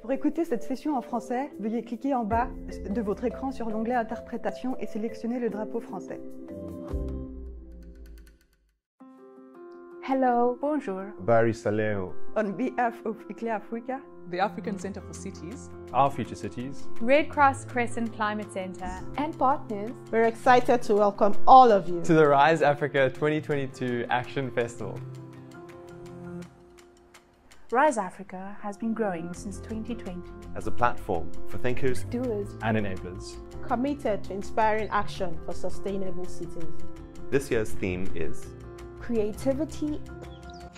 Pour écouter cette session en français, veuillez cliquer en bas de votre écran sur l'onglet Interprétation et sélectionner le drapeau français. Hello, bonjour. Barry Saleho. On behalf of ICLEI Africa, the African Center for Cities, Our Future Cities, Red Cross Crescent Climate Center, and partners, we're excited to welcome all of you to the Rise Africa 2022 Action Festival. Rise Africa has been growing since 2020 as a platform for thinkers, doers, and enablers, committed to inspiring action for sustainable cities. This year's theme is creativity.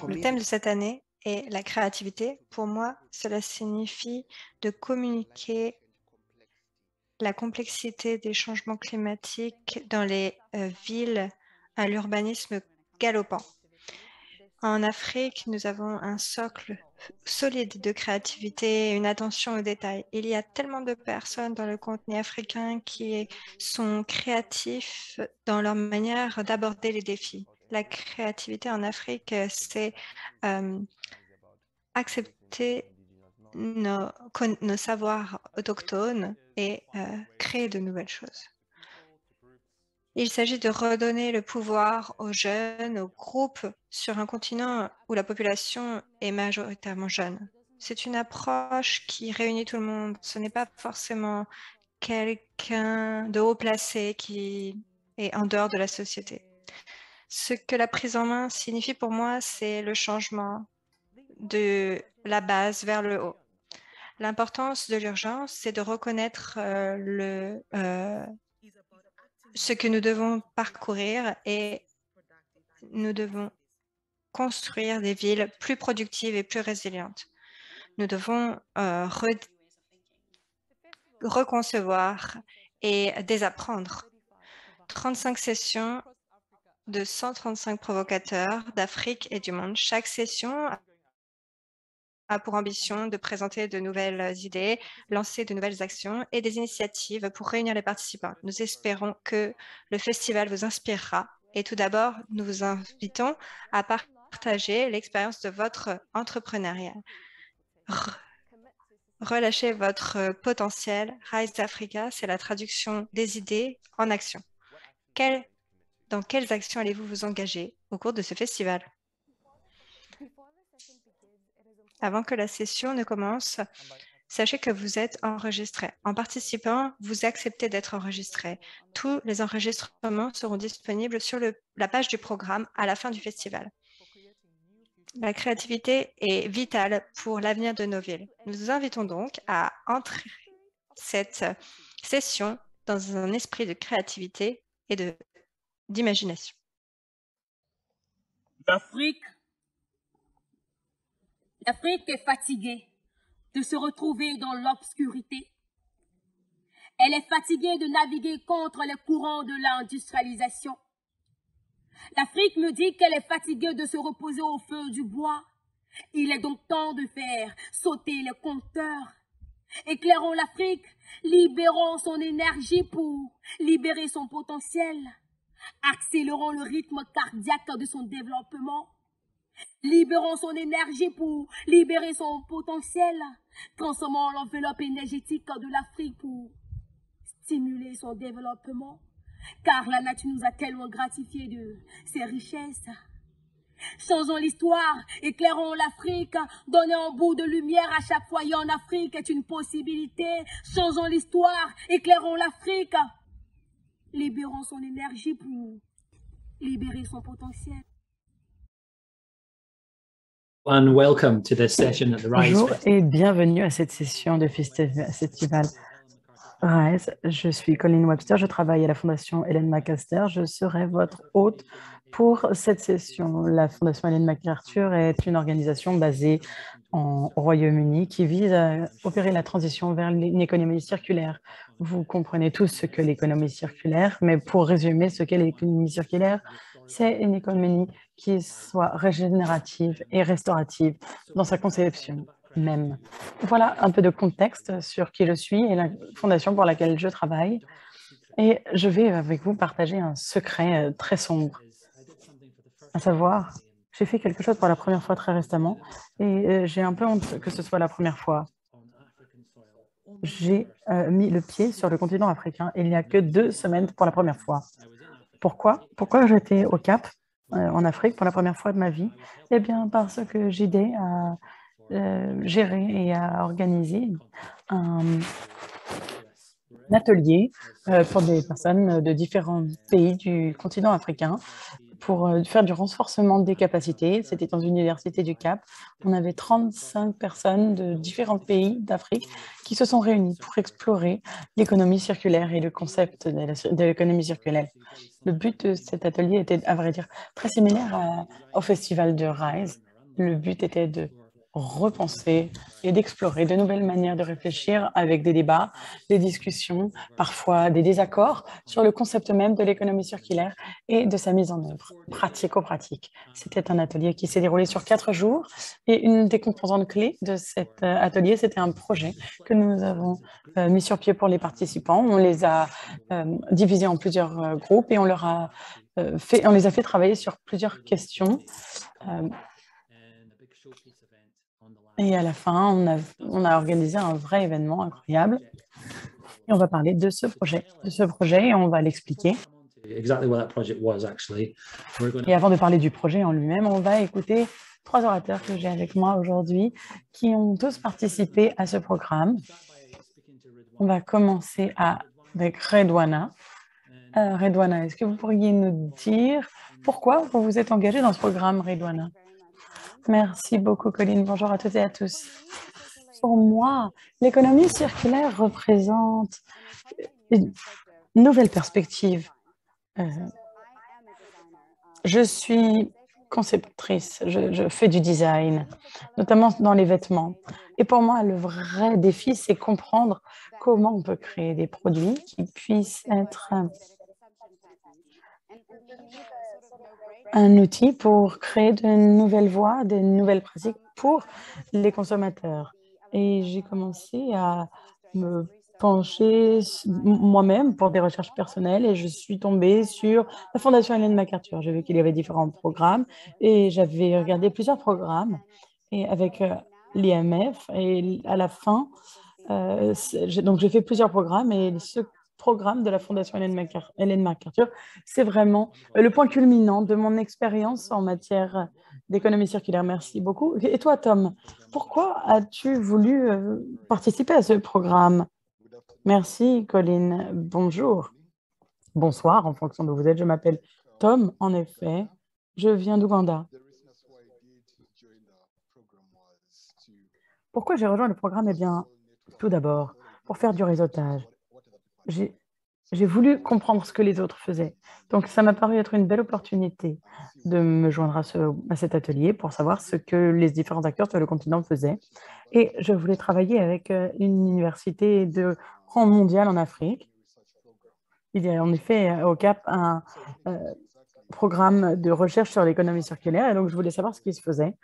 Le thème de cette année est la créativité. Pour moi, cela signifie de communiquer la complexité des changements climatiques dans les villes à l'urbanisme galopant. En Afrique, nous avons un socle solide de créativité et une attention aux détails. Il y a tellement de personnes dans le continent africain qui sont créatifs dans leur manière d'aborder les défis. La créativité en Afrique, c'est accepter nos savoirs autochtones et créer de nouvelles choses. Il s'agit de redonner le pouvoir aux jeunes, aux groupes sur un continent où la population est majoritairement jeune. C'est une approche qui réunit tout le monde. Ce n'est pas forcément quelqu'un de haut placé qui est en dehors de la société. Ce que la prise en main signifie pour moi, c'est le changement de la base vers le haut. L'importance de l'urgence, c'est de reconnaître ce que nous devons parcourir et nous devons construire des villes plus productives et plus résilientes. Nous devons reconcevoir et désapprendre. 35 sessions de 135 provocateurs d'Afrique et du monde. Chaque session a pour ambition de présenter de nouvelles idées, lancer de nouvelles actions et des initiatives pour réunir les participants. Nous espérons que le festival vous inspirera et tout d'abord, nous vous invitons à partager l'expérience de votre entrepreneuriat. Relâchez votre potentiel. Rise Africa, c'est la traduction des idées en action. Dans quelles actions allez-vous vous engager au cours de ce festival? Avant que la session ne commence, sachez que vous êtes enregistré. En participant, vous acceptez d'être enregistré. Tous les enregistrements seront disponibles sur la page du programme à la fin du festival. La créativité est vitale pour l'avenir de nos villes. Nous vous invitons donc à entrer cette session dans un esprit de créativité et d'imagination. L'Afrique est fatiguée de se retrouver dans l'obscurité. Elle est fatiguée de naviguer contre les courants de l'industrialisation. L'Afrique me dit qu'elle est fatiguée de se reposer au feu du bois. Il est donc temps de faire sauter les compteurs. Éclairons l'Afrique, libérons son énergie pour libérer son potentiel. Accélérons le rythme cardiaque de son développement. Libérons son énergie pour libérer son potentiel. Transformons l'enveloppe énergétique de l'Afrique pour stimuler son développement. Car la nature nous a tellement gratifiés de ses richesses. Changeons l'histoire, éclairons l'Afrique, donnons un bout de lumière à chaque foyer en Afrique est une possibilité. Changeons l'histoire, éclairons l'Afrique. Libérons son énergie pour libérer son potentiel. Welcome to this session at the Rise Bonjour Festival. et bienvenue à cette session de festival Rise. Je suis Colleen Webster, je travaille à la Fondation Ellen MacArthur. Je serai votre hôte pour cette session. La Fondation Ellen MacArthur est une organisation basée au Royaume-Uni qui vise à opérer la transition vers une économie circulaire. Vous comprenez tous ce que l'économie circulaire, mais pour résumer ce qu'est l'économie circulaire, c'est une économie qui soit régénérative et restaurative dans sa conception même. Voilà un peu de contexte sur qui je suis et la fondation pour laquelle je travaille. Et je vais avec vous partager un secret très sombre, à savoir, j'ai fait quelque chose pour la première fois très récemment et j'ai un peu honte que ce soit la première fois. j'ai mis le pied sur le continent africain il n'y a que 2 semaines pour la première fois. Pourquoi j'étais au Cap, en Afrique, pour la première fois de ma vie? Eh bien, parce que j'aidais à gérer et à organiser un atelier pour des personnes de différents pays du continent africain pour faire du renforcement des capacités. C'était dans une université du Cap. On avait 35 personnes de différents pays d'Afrique qui se sont réunies pour explorer l'économie circulaire et le concept de l'économie circulaire. Le but de cet atelier était, à vrai dire, très similaire au festival de Rise. Le but était de repenser et d'explorer de nouvelles manières de réfléchir avec des débats, des discussions, parfois des désaccords sur le concept même de l'économie circulaire et de sa mise en œuvre, pratico-pratique. C'était un atelier qui s'est déroulé sur 4 jours et une des composantes clés de cet atelier, c'était un projet que nous avons mis sur pied pour les participants. On les a divisés en plusieurs groupes et on les a fait travailler sur plusieurs questions. Et à la fin, on a organisé un vrai événement incroyable. Et on va parler de ce projet et on va l'expliquer. Et avant de parler du projet en lui-même, on va écouter 3 orateurs que j'ai avec moi aujourd'hui qui ont tous participé à ce programme. On va commencer avec Redouana. Redouana, est-ce que vous pourriez nous dire pourquoi vous vous êtes engagée dans ce programme, Redouana? Merci beaucoup, Colline. Bonjour à toutes et à tous. Pour moi, l'économie circulaire représente une nouvelle perspective. Je suis conceptrice, je fais du design, notamment dans les vêtements. Et pour moi, le vrai défi, c'est comprendre comment on peut créer des produits qui puissent être un outil pour créer de nouvelles voies, de nouvelles pratiques pour les consommateurs. Et j'ai commencé à me pencher moi-même pour des recherches personnelles et je suis tombée sur la Fondation Ellen MacArthur. J'ai vu qu'il y avait différents programmes et j'avais regardé plusieurs programmes et avec l'IMF et à la fin, donc j'ai fait plusieurs programmes et ce programme de la Fondation Ellen MacArthur, c'est vraiment le point culminant de mon expérience en matière d'économie circulaire. Merci beaucoup. Et toi, Tom, pourquoi as-tu voulu participer à ce programme? Merci, Colline. Bonjour. Bonsoir, en fonction d'où vous êtes. Je m'appelle Tom, en effet. Je viens d'Ouganda. Pourquoi j'ai rejoint le programme? Eh bien, tout d'abord, pour faire du réseautage. J'ai voulu comprendre ce que les autres faisaient. Donc, ça m'a paru être une belle opportunité de me joindre à cet atelier pour savoir ce que les différents acteurs sur le continent faisaient. Et je voulais travailler avec une université de rang mondial en Afrique. Il y a en effet au Cap un programme de recherche sur l'économie circulaire et donc je voulais savoir ce qui se faisait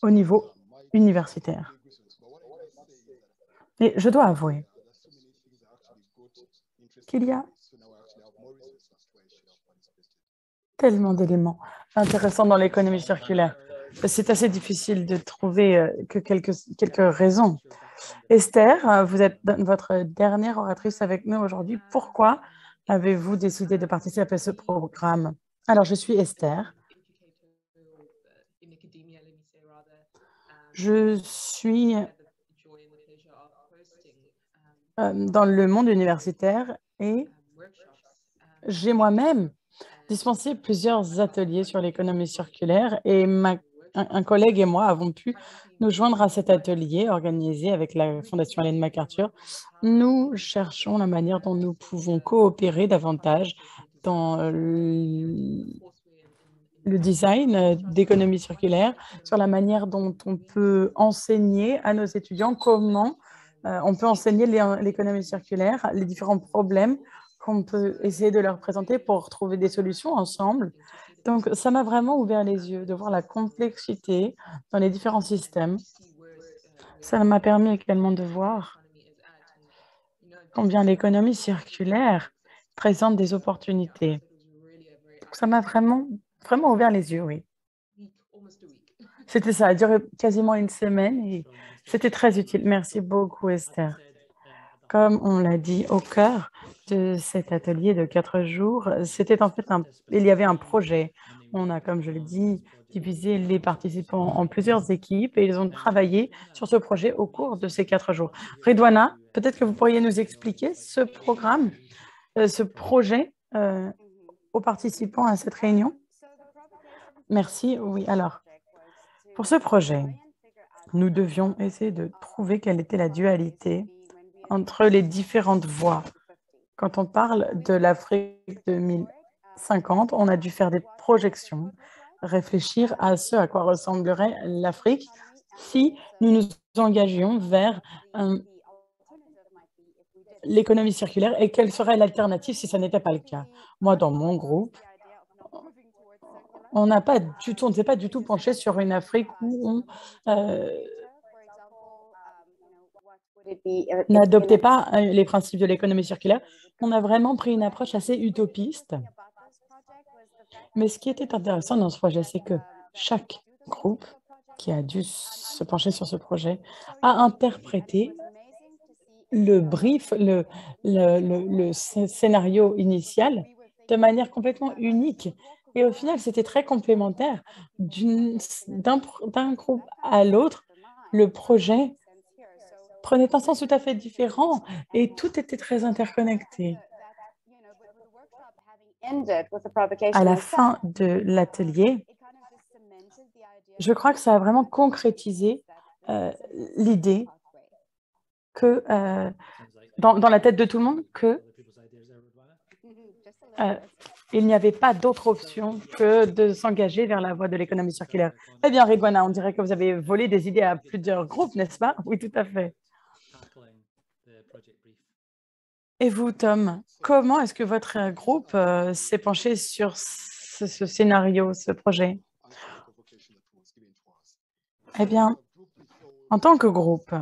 au niveau universitaire. Et je dois avouer qu'il y a tellement d'éléments intéressants dans l'économie circulaire. C'est assez difficile de trouver que quelques raisons. Esther, vous êtes votre dernière oratrice avec nous aujourd'hui. Pourquoi avez-vous décidé de participer à ce programme? Alors, je suis Esther. Je suis dans le monde universitaire et j'ai moi-même dispensé plusieurs ateliers sur l'économie circulaire et un collègue et moi avons pu nous joindre à cet atelier organisé avec la Fondation Ellen MacArthur. Nous cherchons la manière dont nous pouvons coopérer davantage dans le design d'économie circulaire, sur la manière dont on peut enseigner à nos étudiants comment on peut enseigner l'économie circulaire, les différents problèmes qu'on peut essayer de leur présenter pour trouver des solutions ensemble. Donc, ça m'a vraiment ouvert les yeux de voir la complexité dans les différents systèmes. Ça m'a permis également de voir combien l'économie circulaire présente des opportunités. Donc, ça m'a vraiment ouvert les yeux, oui. C'était ça, a duré quasiment une semaine et c'était très utile. Merci beaucoup, Esther. Comme on l'a dit au cœur de cet atelier de 4 jours, c'était en fait il y avait un projet. On a, comme je l'ai dit, divisé les participants en plusieurs équipes et ils ont travaillé sur ce projet au cours de ces 4 jours. Redouana, peut-être que vous pourriez nous expliquer ce programme, ce projet aux participants à cette réunion? Merci. Oui, alors, pour ce projet, nous devions essayer de trouver quelle était la dualité entre les différentes voies. Quand on parle de l'Afrique 2050, on a dû faire des projections, réfléchir à ce à quoi ressemblerait l'Afrique si nous nous engagions vers l'économie circulaire et quelle serait l'alternative si ce n'était pas le cas. Moi, dans mon groupe, on n'a pas du tout, on ne s'est pas du tout penché sur une Afrique où on n'adoptait pas les principes de l'économie circulaire. On a vraiment pris une approche assez utopiste. Mais ce qui était intéressant dans ce projet, c'est que chaque groupe qui a dû se pencher sur ce projet a interprété le brief, le scénario initial de manière complètement unique. Et au final, c'était très complémentaire. D'un groupe à l'autre, le projet prenait un sens tout à fait différent et tout était très interconnecté. À la fin de l'atelier, je crois que ça a vraiment concrétisé l'idée que, dans la tête de tout le monde, que il n'y avait pas d'autre option que de s'engager vers la voie de l'économie circulaire. Eh bien, Redouana, on dirait que vous avez volé des idées à plusieurs groupes, n'est-ce pas? Oui, tout à fait. Et vous, Tom, comment est-ce que votre groupe s'est penché sur ce scénario, ce projet? Eh bien, en tant que groupe,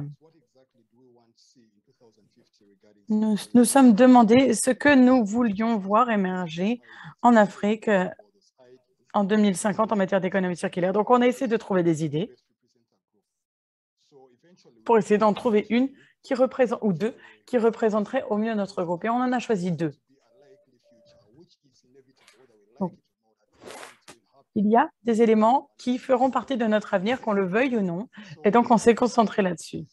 nous sommes demandé ce que nous voulions voir émerger en Afrique en 2050 en matière d'économie circulaire. Donc, on a essayé de trouver des idées pour essayer d'en trouver une qui représente, ou deux, qui représenteraient au mieux notre groupe. Et on en a choisi 2. Donc, il y a des éléments qui feront partie de notre avenir, qu'on le veuille ou non. Et donc, on s'est concentré là-dessus.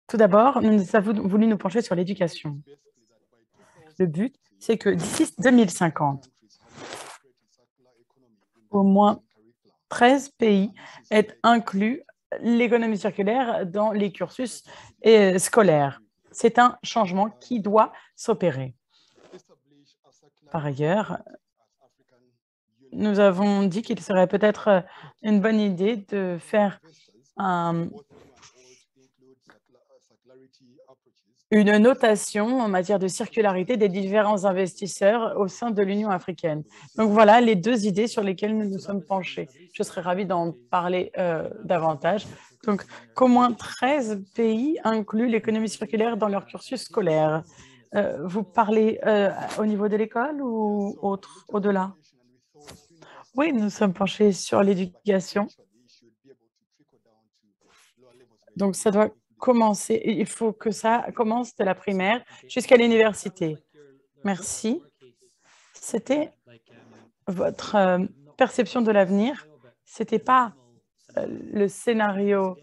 Tout d'abord, nous avons voulu nous pencher sur l'éducation. Le but, c'est que d'ici 2050, au moins 13 pays aient inclus l'économie circulaire dans les cursus scolaires. C'est un changement qui doit s'opérer. Par ailleurs, nous avons dit qu'il serait peut-être une bonne idée de faire une notation en matière de circularité des différents investisseurs au sein de l'Union africaine. Donc voilà les 2 idées sur lesquelles nous nous sommes penchés. Je serais ravie d'en parler davantage. Donc, qu'au moins 13 pays incluent l'économie circulaire dans leur cursus scolaire. Vous parlez au niveau de l'école ou au-delà? Oui, nous sommes penchés sur l'éducation. Donc, ça doit commencer. Il faut que ça commence de la primaire jusqu'à l'université. Merci. C'était votre perception de l'avenir. Ce n'était pas le scénario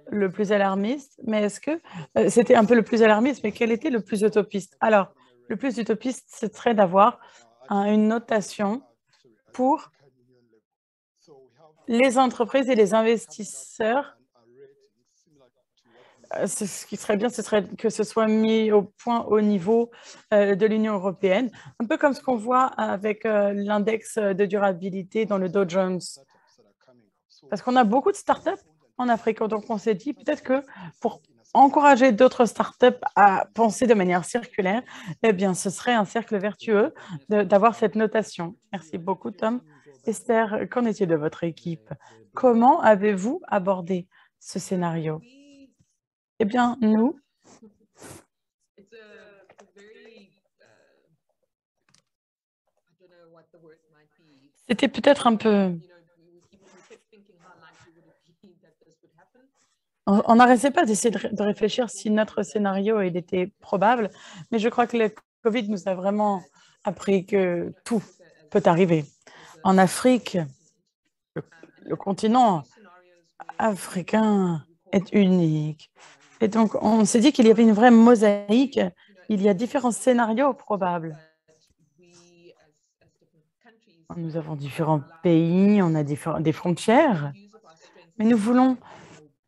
le plus alarmiste, mais est-ce que c'était un peu le plus alarmiste, mais quel était le plus utopiste? Alors, le plus utopiste, ce serait d'avoir une notation pour les entreprises et les investisseurs. Ce qui serait bien, ce serait que ce soit mis au point au niveau de l'Union européenne, un peu comme ce qu'on voit avec l'index de durabilité dans le Dow Jones. Parce qu'on a beaucoup de startups en Afrique, donc on s'est dit peut-être que pour encourager d'autres startups à penser de manière circulaire, eh bien, ce serait un cercle vertueux d'avoir cette notation. Merci beaucoup, Tom. Esther, qu'en est-il de votre équipe? Comment avez-vous abordé ce scénario? Eh bien, nous, c'était peut-être un peu On n'arrêtait pas d'essayer de réfléchir si notre scénario il était probable, mais je crois que le Covid nous a vraiment appris que tout peut arriver. En Afrique, le continent africain est unique. Et donc, on s'est dit qu'il y avait une vraie mosaïque. Il y a différents scénarios probables. Nous avons différents pays, on a des frontières, mais nous voulons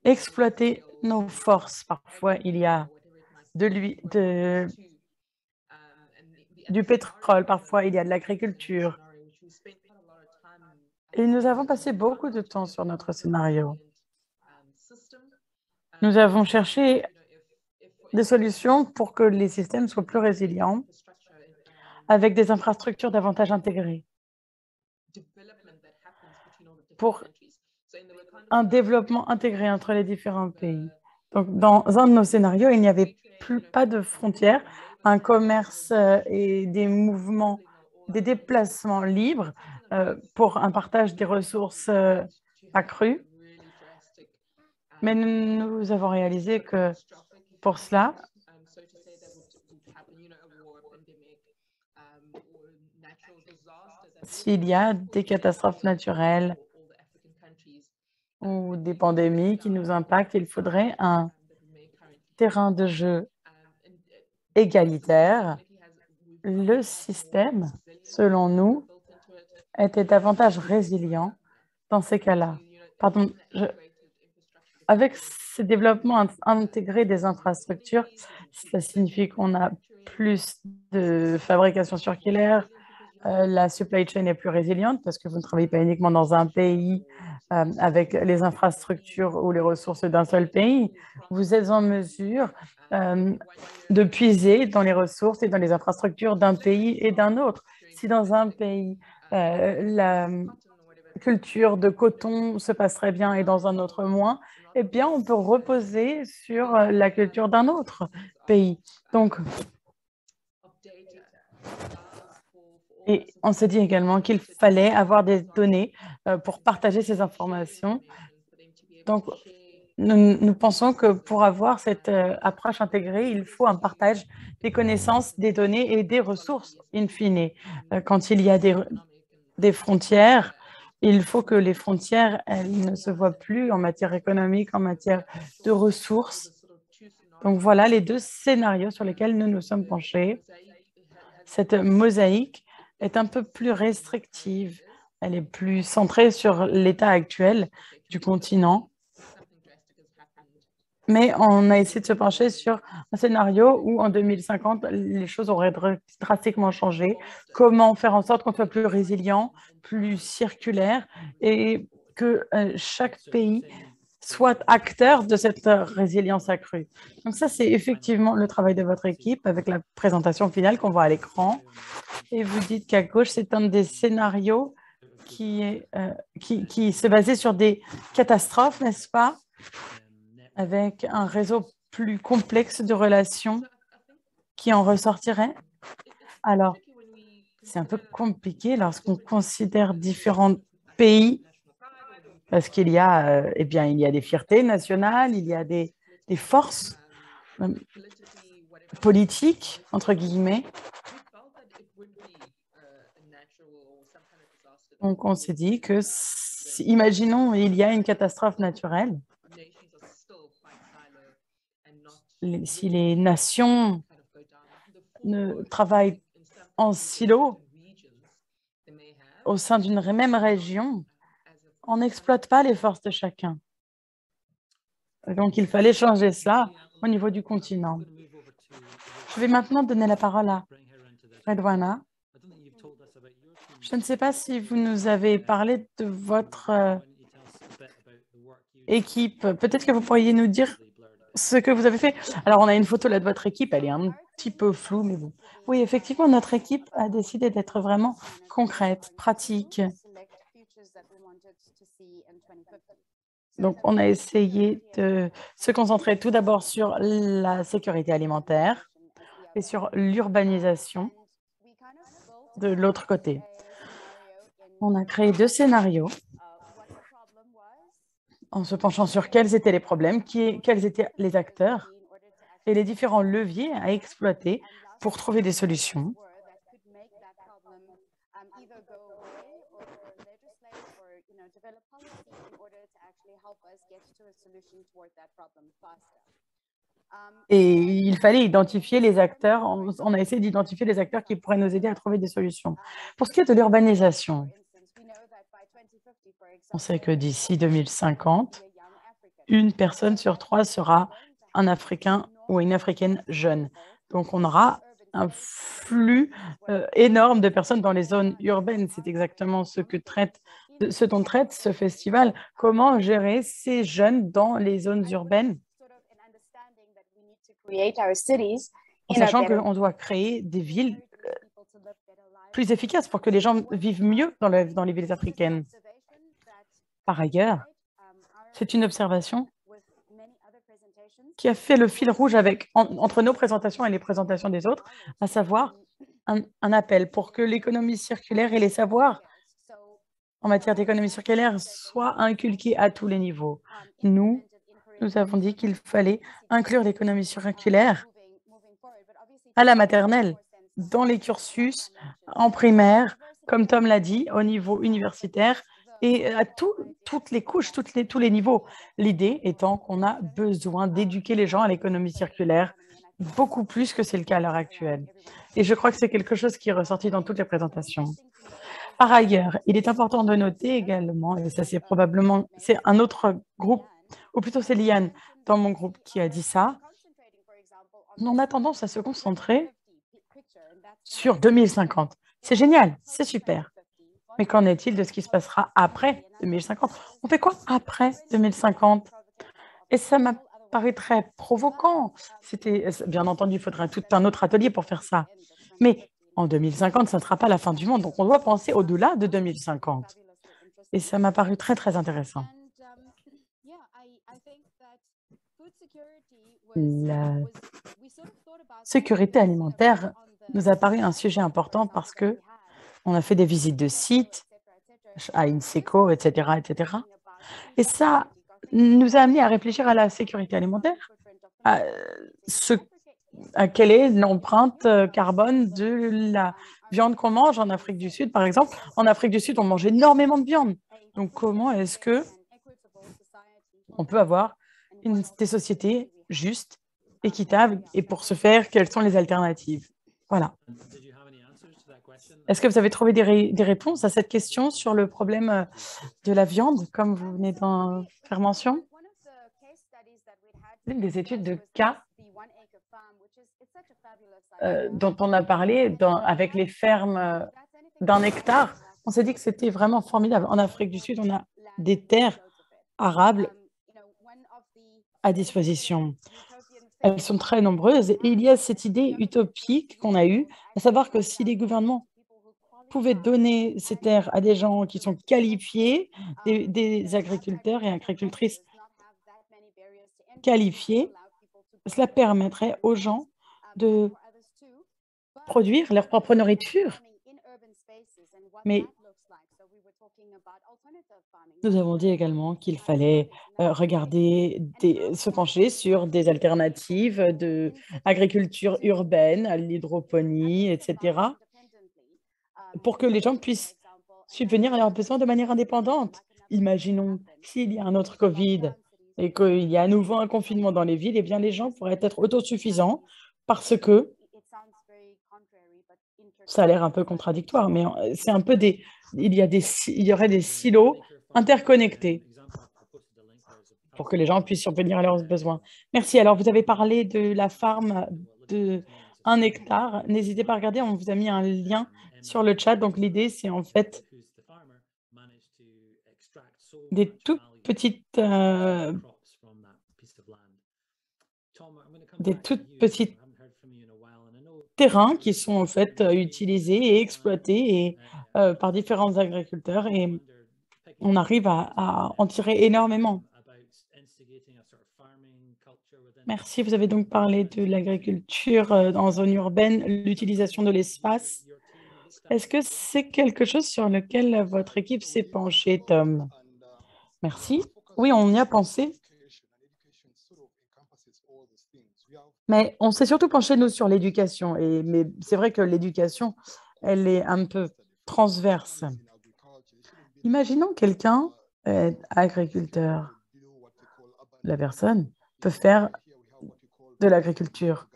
exploiter nos forces. Parfois, il y a du pétrole, parfois il y a de l'agriculture. Et nous avons passé beaucoup de temps sur notre scénario. Nous avons cherché des solutions pour que les systèmes soient plus résilients, avec des infrastructures davantage intégrées, pour un développement intégré entre les différents pays. Donc, dans un de nos scénarios, il n'y avait pas de frontières, un commerce et des mouvements, des déplacements libres pour un partage des ressources accrues. Mais nous avons réalisé que pour cela, s'il y a des catastrophes naturelles ou des pandémies qui nous impactent, il faudrait un terrain de jeu égalitaire. Le système, selon nous, était davantage résilient dans ces cas-là. Pardon, avec ce développement intégré des infrastructures, cela signifie qu'on a plus de fabrication circulaire, la supply chain est plus résiliente parce que vous ne travaillez pas uniquement dans un pays avec les infrastructures ou les ressources d'un seul pays. Vous êtes en mesure de puiser dans les ressources et dans les infrastructures d'un pays et d'un autre. Si dans un pays, la culture de coton se passe très bien et dans un autre moins, eh bien, on peut reposer sur la culture d'un autre pays. Donc, et on s'est dit également qu'il fallait avoir des données pour partager ces informations. Donc, nous pensons que pour avoir cette approche intégrée, il faut un partage des connaissances, des données et des ressources, in fine. Quand il y a des frontières, il faut que les frontières, elles ne se voient plus en matière économique, en matière de ressources. Donc, voilà les deux scénarios sur lesquels nous nous sommes penchés. Cette mosaïque est un peu plus restrictive. Elle est plus centrée sur l'état actuel du continent. Mais on a essayé de se pencher sur un scénario où, en 2050, les choses auraient drastiquement changé. Comment faire en sorte qu'on soit plus résilient, plus circulaire et que chaque pays soit acteur de cette résilience accrue. Donc ça, c'est effectivement le travail de votre équipe avec la présentation finale qu'on voit à l'écran. Et vous dites qu'à gauche, c'est un des scénarios qui se basait sur des catastrophes, n'est-ce pas? Avec un réseau plus complexe de relations qui en ressortirait. Alors, c'est un peu compliqué lorsqu'on considère différents pays parce qu'il y a, il y a des fiertés nationales, il y a des forces politiques, entre guillemets. Donc, on s'est dit que, imaginons, il y a une catastrophe naturelle. Si les nations ne travaillent en silo au sein d'une même région, on n'exploite pas les forces de chacun. Donc, il fallait changer cela au niveau du continent. Je vais maintenant donner la parole à Redwana. Je ne sais pas si vous nous avez parlé de votre équipe. Peut-être que vous pourriez nous dire ce que vous avez fait. Alors, on a une photo là de votre équipe, elle est un petit peu floue, mais bon. Oui, effectivement, notre équipe a décidé d'être vraiment concrète, pratique. Donc, on a essayé de se concentrer tout d'abord sur la sécurité alimentaire et sur l'urbanisation de l'autre côté. On a créé deux scénarios. en se penchant sur quels étaient les problèmes, quels étaient les acteurs et les différents leviers à exploiter pour trouver des solutions. Et il fallait identifier les acteurs, on a essayé d'identifier les acteurs qui pourraient nous aider à trouver des solutions. Pour ce qui est de l'urbanisation, on sait que d'ici 2050, une personne sur 3 sera un Africain ou une Africaine jeune. Donc, on aura un flux énorme de personnes dans les zones urbaines. C'est exactement ce dont traite ce festival. Comment gérer ces jeunes dans les zones urbaines? En sachant qu'on doit créer des villes plus efficaces pour que les gens vivent mieux dans les villes africaines. Par ailleurs, c'est une observation qui a fait le fil rouge entre nos présentations et les présentations des autres, à savoir un appel pour que l'économie circulaire et les savoirs en matière d'économie circulaire soient inculqués à tous les niveaux. Nous avons dit qu'il fallait inclure l'économie circulaire à la maternelle, dans les cursus, en primaire, comme Tom l'a dit, au niveau universitaire et à toutes les couches, tous les niveaux. L'idée étant qu'on a besoin d'éduquer les gens à l'économie circulaire beaucoup plus que c'est le cas à l'heure actuelle. Et je crois que c'est quelque chose qui est ressorti dans toutes les présentations. Par ailleurs, il est important de noter également, et ça c'est un autre groupe, ou plutôt c'est Liane dans mon groupe qui a dit ça, on a tendance à se concentrer sur 2050. C'est génial, c'est super. Mais qu'en est-il de ce qui se passera après 2050? On fait quoi après 2050? Et ça m'a paru très provoquant. Bien entendu, il faudra tout un autre atelier pour faire ça. Mais en 2050, ça ne sera pas la fin du monde. Donc, on doit penser au-delà de 2050. Et ça m'a paru très, très intéressant. La sécurité alimentaire nous a paru un sujet important parce que on a fait des visites de sites à INSECO, etc., etc. Et ça nous a amené à réfléchir à la sécurité alimentaire, à quelle est l'empreinte carbone de la viande qu'on mange en Afrique du Sud, par exemple. En Afrique du Sud, on mange énormément de viande. Donc, comment est-ce qu'on peut avoir des sociétés justes, équitables, et pour ce faire, quelles sont les alternatives? Voilà. Est-ce que vous avez trouvé des réponses à cette question sur le problème de la viande, comme vous venez d'en faire mention? L'une des études de cas dont on a parlé avec les fermes d'1 hectare, on s'est dit que c'était vraiment formidable. En Afrique du Sud, on a des terres arables à disposition. Elles sont très nombreuses et il y a cette idée utopique qu'on a eue, à savoir que si les gouvernements pouvaient donner ces terres à des gens qui sont qualifiés, des agriculteurs et agricultrices qualifiés, cela permettrait aux gens de produire leur propre nourriture. Mais nous avons dit également qu'il fallait se pencher sur des alternatives d'agriculture urbaine, à l'hydroponie, etc., pour que les gens puissent subvenir à leurs besoins de manière indépendante. Imaginons s'il y a un autre Covid et qu'il y a à nouveau un confinement dans les villes, eh bien les gens pourraient être autosuffisants parce que ça a l'air un peu contradictoire, mais c'est un peu il y aurait des silos interconnectés pour que les gens puissent subvenir à leurs besoins. Merci. Alors, vous avez parlé de la farm de 1 hectare. N'hésitez pas à regarder, on vous a mis un lien sur le chat. Donc, l'idée, c'est en fait des toutes petites terrains qui sont en fait utilisés et exploités par différents agriculteurs et on arrive à en tirer énormément. Merci. Vous avez donc parlé de l'agriculture en zone urbaine, l'utilisation de l'espace. Est-ce que c'est quelque chose sur lequel votre équipe s'est penchée, Tom? Merci. Oui, on y a pensé, mais on s'est surtout penché, nous, sur l'éducation. Mais c'est vrai que l'éducation, elle est un peu transverse. Imaginons quelqu'un est agriculteur. La personne peut faire de l'agriculture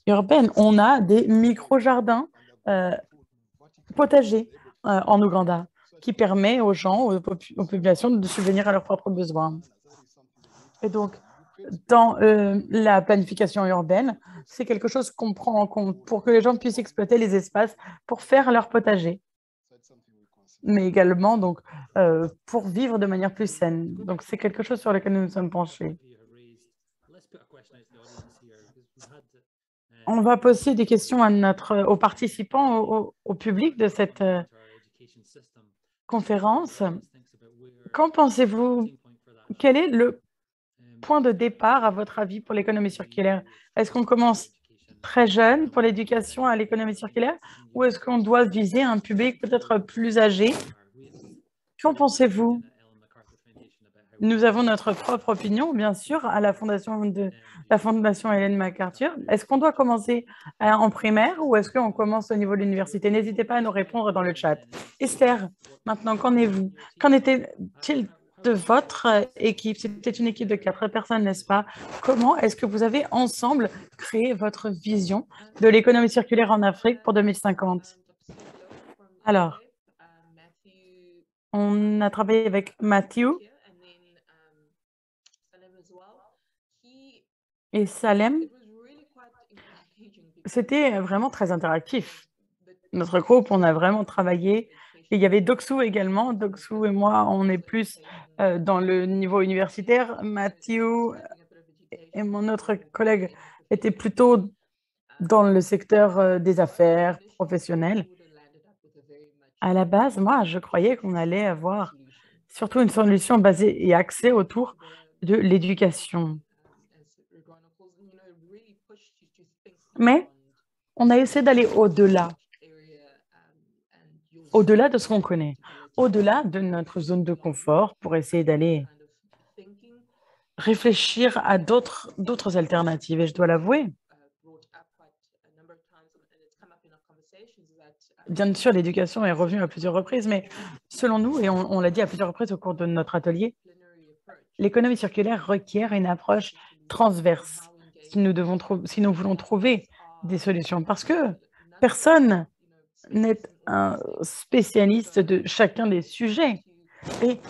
urbaine. On a des micro-jardins potagers en Ouganda qui permet aux gens, aux populations de subvenir à leurs propres besoins. Et donc, dans la planification urbaine, c'est quelque chose qu'on prend en compte pour que les gens puissent exploiter les espaces pour faire leur potager, mais également donc, pour vivre de manière plus saine. Donc, c'est quelque chose sur lequel nous nous sommes penchés. On va poser des questions aux participants, au public de cette conférence. Qu'en pensez-vous? Quel est le point de départ, à votre avis, pour l'économie circulaire? Est-ce qu'on commence très jeune pour l'éducation à l'économie circulaire ou est-ce qu'on doit viser un public peut-être plus âgé? Qu'en pensez-vous? Nous avons notre propre opinion, bien sûr, à la fondation Ellen MacArthur. Est-ce qu'on doit commencer en primaire ou est-ce qu'on commence au niveau de l'université? N'hésitez pas à nous répondre dans le chat. Esther, maintenant, qu'en est-vous? Qu'en était-il de votre équipe? C'était une équipe de 4 personnes, n'est-ce pas? Comment est-ce que vous avez ensemble créé votre vision de l'économie circulaire en Afrique pour 2050? Alors, on a travaillé avec Matthew et Salem. C'était vraiment très interactif. Notre groupe, on a vraiment travaillé. Et il y avait Doksu également. Doksu et moi, on est plus dans le niveau universitaire. Matthew et mon autre collègue étaient plutôt dans le secteur des affaires professionnelles. À la base, moi, je croyais qu'on allait avoir surtout une solution basée et axée autour de l'éducation. Mais on a essayé d'aller au-delà de ce qu'on connaît, au-delà de notre zone de confort pour essayer d'aller réfléchir à d'autres alternatives. Et je dois l'avouer, bien sûr, l'éducation est revenue à plusieurs reprises, mais selon nous, et on l'a dit à plusieurs reprises au cours de notre atelier, l'économie circulaire requiert une approche transverse si nous voulons trouver des solutions, parce que personne n'est un spécialiste de chacun des sujets. Et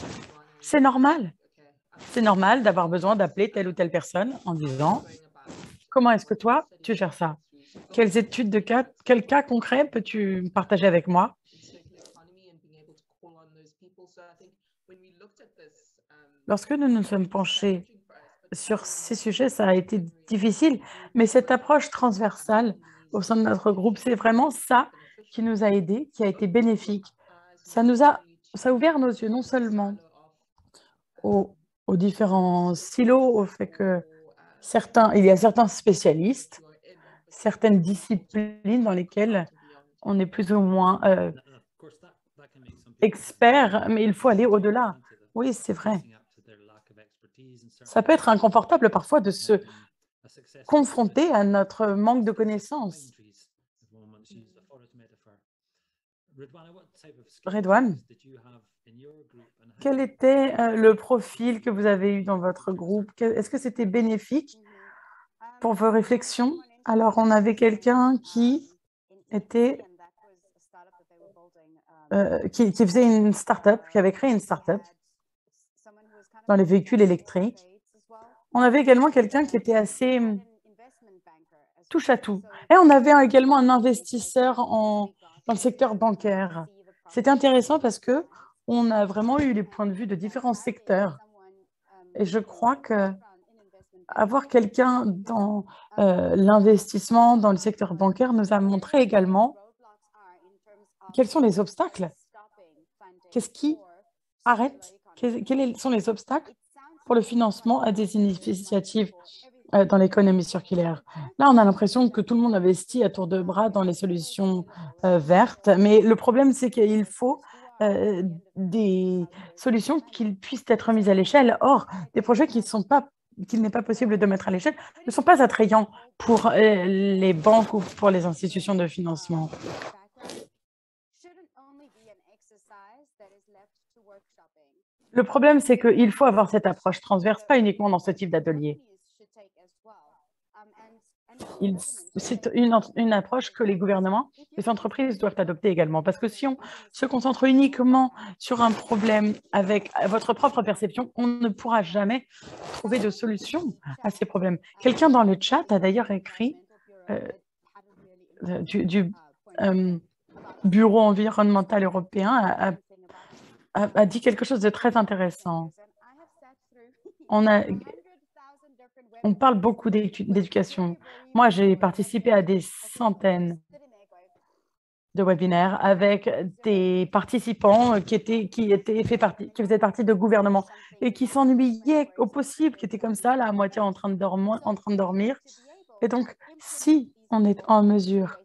c'est normal. C'est normal d'avoir besoin d'appeler telle ou telle personne en disant « Comment est-ce que toi, tu gères ça? Quelles études de cas, quel cas concret peux-tu partager avec moi ?» Lorsque nous nous sommes penchés sur ces sujets, ça a été difficile, mais cette approche transversale au sein de notre groupe, c'est vraiment ça qui nous a aidés, qui a été bénéfique. Ça a ouvert nos yeux non seulement aux différents silos, au fait que il y a certains spécialistes, certaines disciplines dans lesquelles on est plus ou moins expert, mais il faut aller au-delà. Oui, c'est vrai. Ça peut être inconfortable parfois de se confronter à notre manque de connaissances. Redouane, quel était le profil que vous avez eu dans votre groupe? Est-ce que c'était bénéfique pour vos réflexions? Alors, on avait quelqu'un qui faisait une start-up, qui avait créé une start-up dans les véhicules électriques. On avait également quelqu'un qui était assez touche à tout. Et on avait également un investisseur dans le secteur bancaire. C'était intéressant parce qu'on a vraiment eu les points de vue de différents secteurs. Et je crois qu'avoir quelqu'un dans l'investissement, dans le secteur bancaire, nous a montré également quels sont les obstacles. Qu'est-ce qui arrête? Quels sont les obstacles pour le financement à des initiatives dans l'économie circulaire? Là, on a l'impression que tout le monde investit à tour de bras dans les solutions vertes, mais le problème, c'est qu'il faut des solutions qui puissent être mises à l'échelle. Or, des projets qu'il n'est pas possible de mettre à l'échelle ne sont pas attrayants pour les banques ou pour les institutions de financement. Le problème, c'est qu'il faut avoir cette approche transverse, pas uniquement dans ce type d'atelier. C'est une approche que les gouvernements, les entreprises doivent adopter également. Parce que si on se concentre uniquement sur un problème avec votre propre perception, on ne pourra jamais trouver de solution à ces problèmes. Quelqu'un dans le chat a d'ailleurs écrit du Bureau environnemental européen a dit quelque chose de très intéressant. On parle beaucoup d'éducation. Moi, j'ai participé à des centaines de webinaires avec des participants qui faisaient partie de gouvernements et qui s'ennuyaient au possible, qui étaient comme ça, là, à moitié en train de dormir. Et donc, si on est en mesure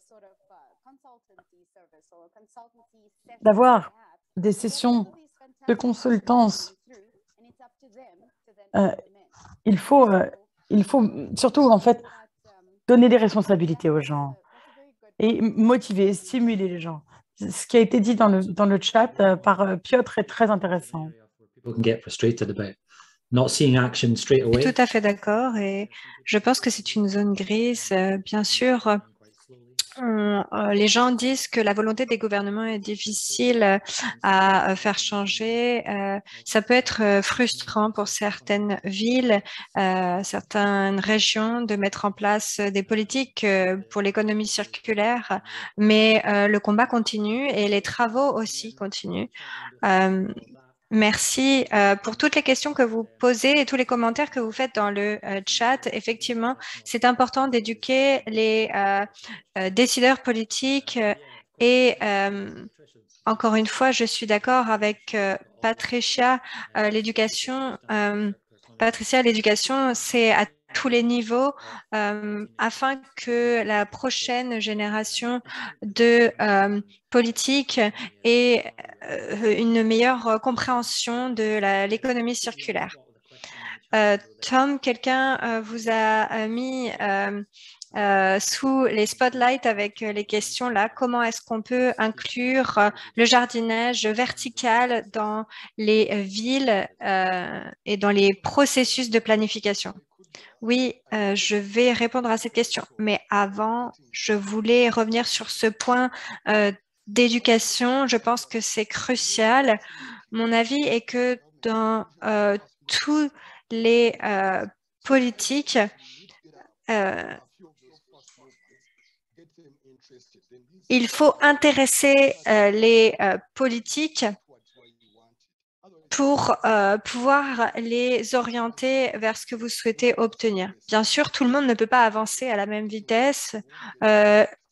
d'avoir des sessions de consultance, il faut surtout, en fait, donner des responsabilités aux gens et motiver, stimuler les gens. Ce qui a été dit dans le chat par Piotr est très intéressant. People can get frustrated about not seeing action straight Je away. suis tout à fait d'accord et je pense que c'est une zone grise. Bien sûr, les gens disent que la volonté des gouvernements est difficile à faire changer. Ça peut être frustrant pour certaines villes, certaines régions de mettre en place des politiques pour l'économie circulaire, mais le combat continue et les travaux aussi continuent. Merci pour toutes les questions que vous posez et tous les commentaires que vous faites dans le chat. Effectivement, c'est important d'éduquer les décideurs politiques et encore une fois, je suis d'accord avec Patricia. L'éducation, c'est à tous les niveaux afin que la prochaine génération de politiques ait une meilleure compréhension de l'économie circulaire. Tom, quelqu'un vous a mis sous les spotlights avec les questions là. Comment est-ce qu'on peut inclure le jardinage vertical dans les villes et dans les processus de planification? Oui, je vais répondre à cette question. Mais avant, je voulais revenir sur ce point d'éducation. Je pense que c'est crucial. Mon avis est que dans tous les politiques, il faut intéresser les politiques pour pouvoir les orienter vers ce que vous souhaitez obtenir. Bien sûr, tout le monde ne peut pas avancer à la même vitesse.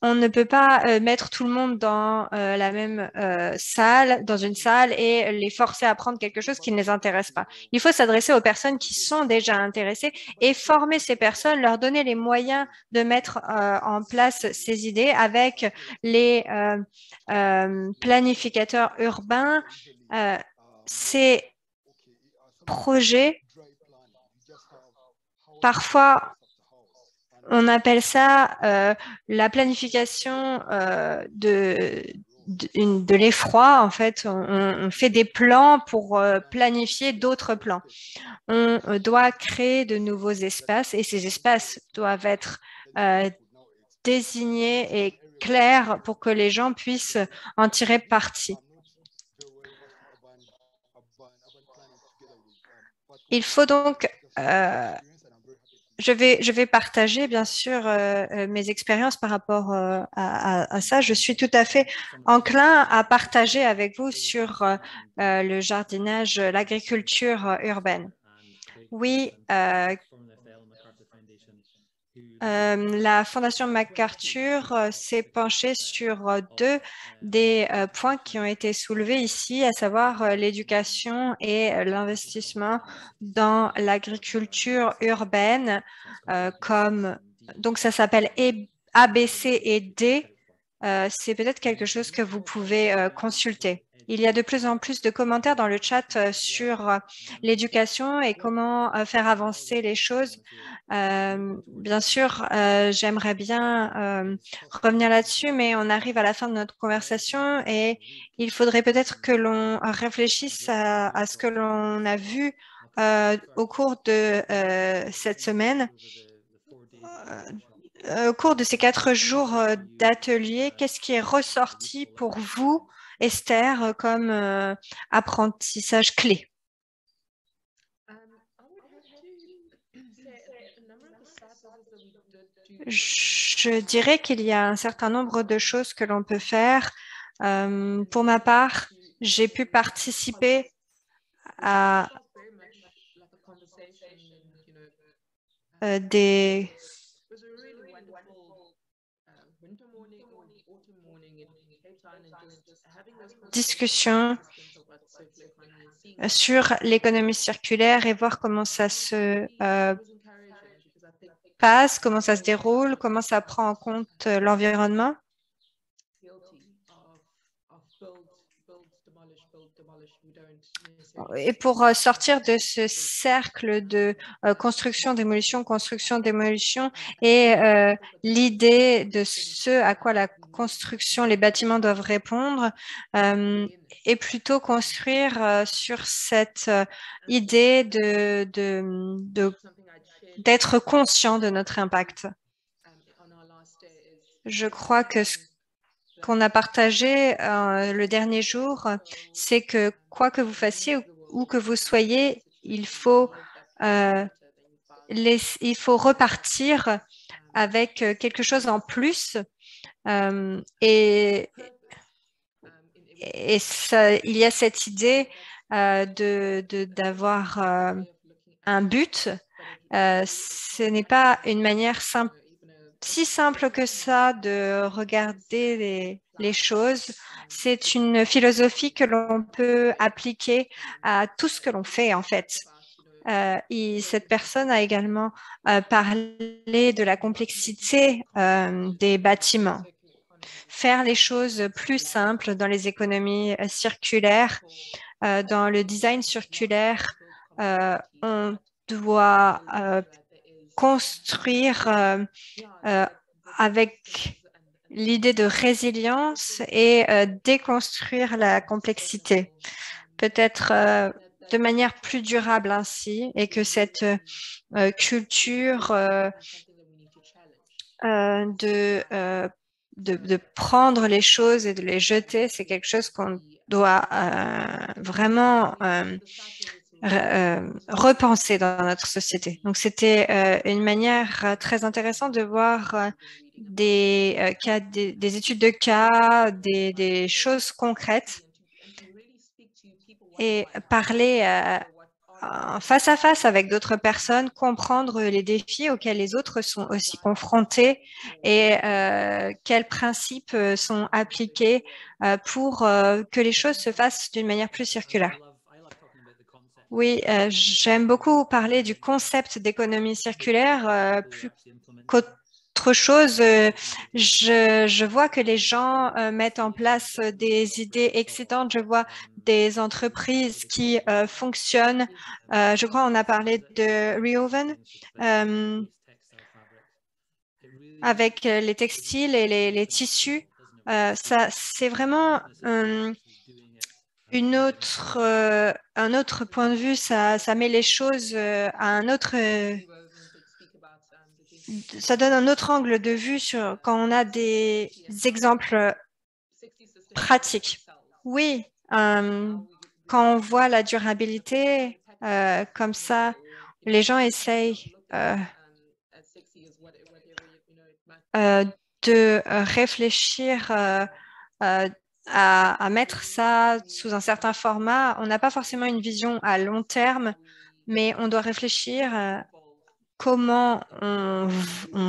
On ne peut pas mettre tout le monde dans la même salle, dans une salle et les forcer à apprendre quelque chose qui ne les intéresse pas. Il faut s'adresser aux personnes qui sont déjà intéressées et former ces personnes, leur donner les moyens de mettre en place ces idées avec les planificateurs urbains. Ces projets, parfois, on appelle ça la planification de l'effroi. En fait, on fait des plans pour planifier d'autres plans. On doit créer de nouveaux espaces et ces espaces doivent être désignés et clairs pour que les gens puissent en tirer parti. Il faut donc, je vais partager bien sûr mes expériences par rapport à ça. Je suis tout à fait enclin à partager avec vous sur le jardinage, l'agriculture urbaine. Oui, la Fondation MacArthur s'est penchée sur deux des points qui ont été soulevés ici, à savoir l'éducation et l'investissement dans l'agriculture urbaine. Donc, ça s'appelle A, B, C et D. C'est peut-être quelque chose que vous pouvez consulter. Il y a de plus en plus de commentaires dans le chat sur l'éducation et comment faire avancer les choses. Bien sûr, j'aimerais bien revenir là-dessus, mais on arrive à la fin de notre conversation et il faudrait peut-être que l'on réfléchisse à ce que l'on a vu au cours de cette semaine. Au cours de ces 4 jours d'atelier, qu'est-ce qui est ressorti pour vous, Esther, comme apprentissage clé? Je dirais qu'il y a un certain nombre de choses que l'on peut faire. Pour ma part, j'ai pu participer à des discussions sur l'économie circulaire et voir comment ça se passe, comment ça se déroule, comment ça prend en compte l'environnement. Et pour sortir de ce cercle de construction, démolition et l'idée de ce à quoi la construction, les bâtiments doivent répondre, et plutôt construire sur cette idée d'être conscient de notre impact. Je crois que ce qu'on a partagé le dernier jour, c'est que quoi que vous fassiez, où que vous soyez, il faut repartir avec quelque chose en plus et il y a cette idée d'avoir un but. Ce n'est pas une manière si simple que ça de regarder les choses. C'est une philosophie que l'on peut appliquer à tout ce que l'on fait, en fait. Cette personne a également parlé de la complexité des bâtiments. Faire les choses plus simples dans les économies circulaires, dans le design circulaire, on doit construire avec l'idée de résilience et déconstruire la complexité, peut-être de manière plus durable ainsi, et que cette culture de prendre les choses et de les jeter, c'est quelque chose qu'on doit vraiment repenser dans notre société. Donc, c'était une manière très intéressante de voir des études de cas, des choses concrètes et parler face à face avec d'autres personnes, comprendre les défis auxquels les autres sont aussi confrontés et quels principes sont appliqués pour que les choses se fassent d'une manière plus circulaire. Oui, j'aime beaucoup parler du concept d'économie circulaire plus qu'autre chose. Je vois que les gens mettent en place des idées excitantes. Je vois des entreprises qui fonctionnent. Je crois qu'on a parlé de Reoven avec les textiles et les tissus. C'est vraiment un autre point de vue, ça met les choses à un autre, ça donne un autre angle de vue quand on a des exemples pratiques. Oui, quand on voit la durabilité comme ça, les gens essayent de réfléchir à mettre ça sous un certain format. On n'a pas forcément une vision à long terme, mais on doit réfléchir comment on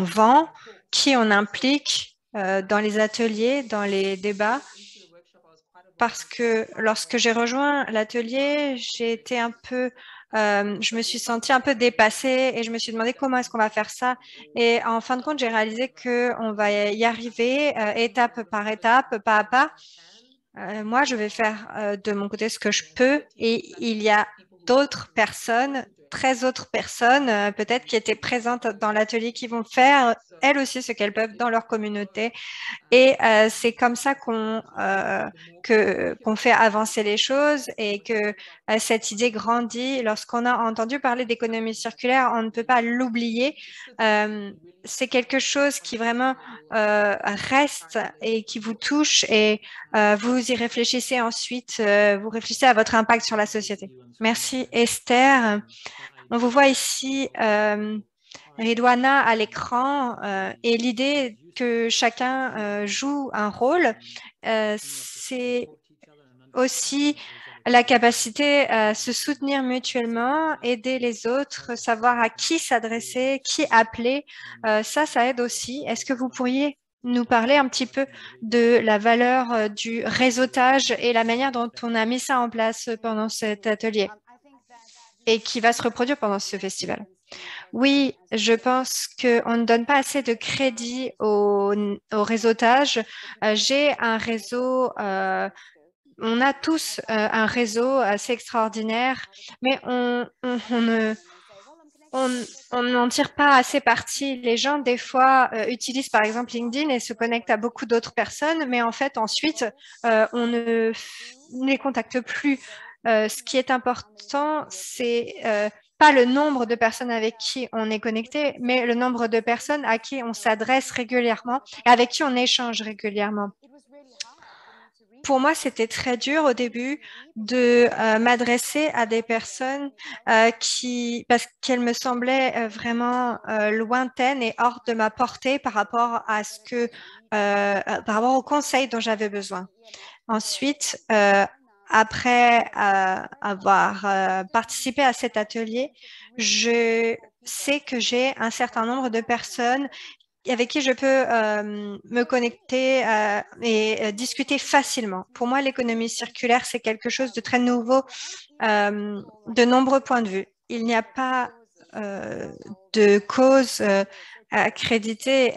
vend, qui on implique dans les ateliers, dans les débats. Parce que lorsque j'ai rejoint l'atelier, j'ai été je me suis sentie un peu dépassée et je me suis demandé comment est-ce qu'on va faire ça. Et en fin de compte, j'ai réalisé qu'on va y arriver étape par étape, pas à pas. Moi, je vais faire de mon côté ce que je peux et il y a d'autres personnes, 13 autres personnes peut-être qui étaient présentes dans l'atelier qui vont faire elles aussi ce qu'elles peuvent dans leur communauté. Et c'est comme ça qu'on fait avancer les choses et que cette idée grandit. Lorsqu'on a entendu parler d'économie circulaire, on ne peut pas l'oublier. C'est quelque chose qui vraiment reste et qui vous touche et vous y réfléchissez ensuite, vous réfléchissez à votre impact sur la société. Merci Esther. On vous voit ici Ridwana à l'écran et l'idée que chacun joue un rôle, c'est aussi la capacité à se soutenir mutuellement, aider les autres, savoir à qui s'adresser, qui appeler. Ça aide aussi. Est-ce que vous pourriez nous parler un petit peu de la valeur du réseautage et la manière dont on a mis ça en place pendant cet atelier et qui va se reproduire pendant ce festival? Oui, je pense qu'on ne donne pas assez de crédit au réseautage. J'ai un réseau, on a tous un réseau assez extraordinaire, mais on n'en tire pas assez parti. Les gens, des fois, utilisent par exemple LinkedIn et se connectent à beaucoup d'autres personnes, mais en fait, ensuite, on ne les contacte plus. Ce qui est important, c'est pas le nombre de personnes avec qui on est connecté, mais le nombre de personnes à qui on s'adresse régulièrement et avec qui on échange régulièrement. Pour moi, c'était très dur au début de m'adresser à des personnes parce qu'elles me semblaient vraiment lointaines et hors de ma portée par rapport à par rapport aux conseils dont j'avais besoin. Ensuite, après avoir participé à cet atelier, je sais que j'ai un certain nombre de personnes avec qui je peux me connecter et discuter facilement. Pour moi, l'économie circulaire, c'est quelque chose de très nouveau de nombreux points de vue. Il n'y a pas de cause accréditée.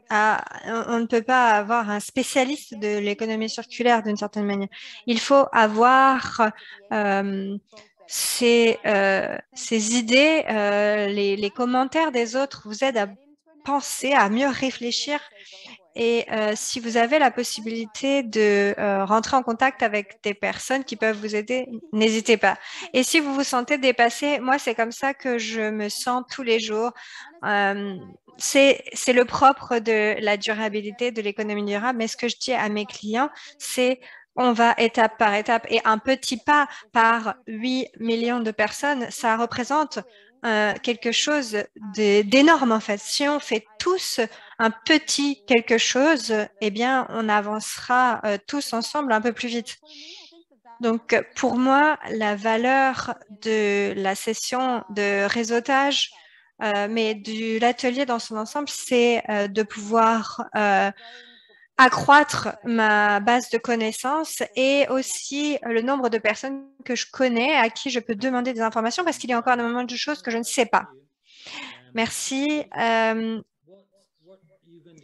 On ne peut pas avoir un spécialiste de l'économie circulaire d'une certaine manière. Il faut avoir ces idées, les commentaires des autres vous aident à penser, à mieux réfléchir. Et si vous avez la possibilité de rentrer en contact avec des personnes qui peuvent vous aider, n'hésitez pas. Et si vous vous sentez dépassé, moi, c'est comme ça que je me sens tous les jours. C'est le propre de la durabilité, de l'économie durable. Mais ce que je dis à mes clients, c'est on va étape par étape et un petit pas par 8 millions de personnes, ça représente quelque chose d'énorme en fait. Si on fait tous un petit quelque chose, eh bien, on avancera tous ensemble un peu plus vite. Donc, pour moi, la valeur de la session de réseautage, mais de l'atelier dans son ensemble, c'est de pouvoir accroître ma base de connaissances et aussi le nombre de personnes que je connais à qui je peux demander des informations parce qu'il y a encore énormément de choses que je ne sais pas. Merci.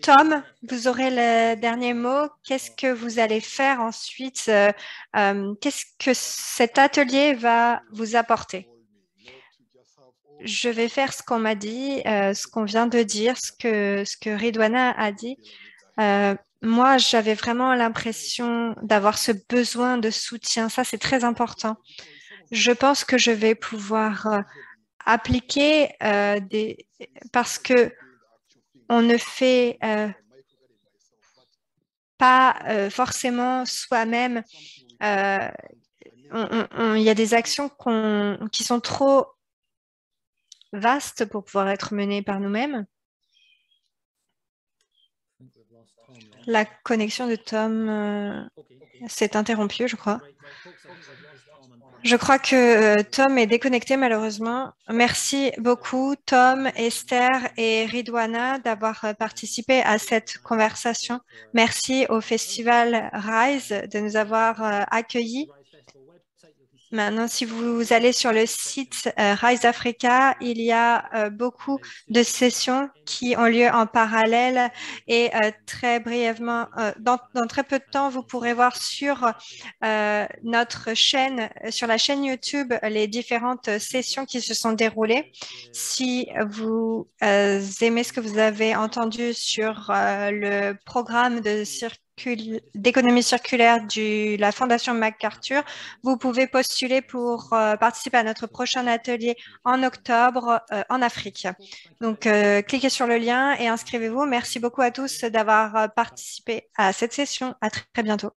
Tom, vous aurez le dernier mot. Qu'est-ce que vous allez faire ensuite? Qu'est-ce que cet atelier va vous apporter? Je vais faire ce qu'on m'a dit, ce qu'on vient de dire, ce que Ridwana a dit. Moi, j'avais vraiment l'impression d'avoir ce besoin de soutien. Ça, c'est très important. Je pense que je vais pouvoir appliquer parce que on ne fait pas forcément soi-même. Il y a des actions qui sont trop vastes pour pouvoir être menées par nous-mêmes. La connexion de Tom s'est interrompue, je crois. Je crois que Tom est déconnecté malheureusement. Merci beaucoup Tom, Esther et Ridwana d'avoir participé à cette conversation. Merci au Festival RISE de nous avoir accueillis. Maintenant, si vous allez sur le site Rise Africa, il y a beaucoup de sessions qui ont lieu en parallèle et très brièvement, dans très peu de temps, vous pourrez voir sur notre chaîne, sur la chaîne YouTube, les différentes sessions qui se sont déroulées. Si vous aimez ce que vous avez entendu sur le programme d'économie circulaire de la Fondation MacArthur, vous pouvez postuler pour participer à notre prochain atelier en octobre en Afrique. Donc, cliquez sur le lien et inscrivez-vous. Merci beaucoup à tous d'avoir participé à cette session. À très bientôt.